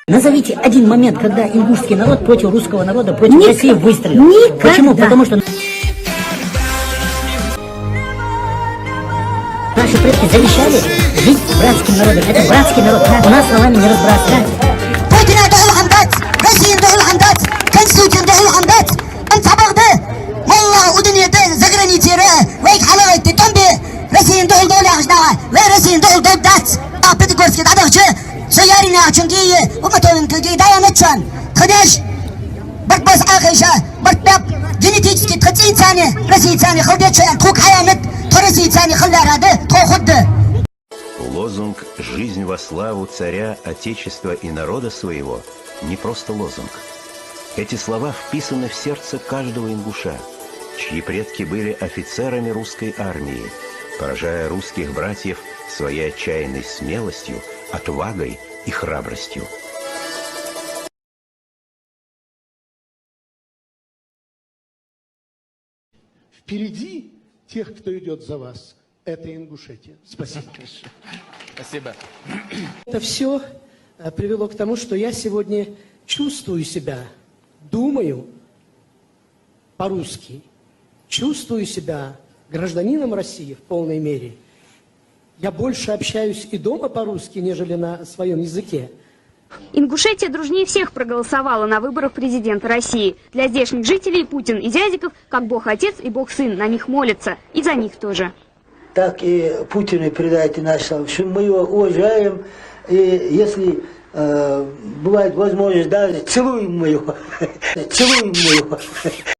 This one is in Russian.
Назовите один момент, когда ингушский народ против русского народа, против России выстрелил. Никогда. Почему? Потому что наши предки завещали жить братским народом. Это братский народ. У нас словами не разбрасывать. Лозунг «Жизнь во славу царя, отечества и народа своего» не просто лозунг. Эти слова вписаны в сердце каждого ингуша, чьи предки были офицерами русской армии, поражая русских братьев своей отчаянной смелостью, отвагой и храбростью. Впереди тех, кто идет за вас, это Ингушетия. Спасибо. Спасибо. Это все привело к тому, что я сегодня чувствую себя, думаю по-русски, чувствую себя гражданином России в полной мере. Я больше общаюсь и дома по-русски, нежели на своем языке. Ингушетия дружнее всех проголосовала на выборах президента России. Для здешних жителей Путин и Дядиков как Бог-Отец и Бог-Сын. На них молятся. И за них тоже. Так и Путину передайте наш славу. Мы его уважаем. И если бывает возможность, даже целуем мы его. Целуем мы его.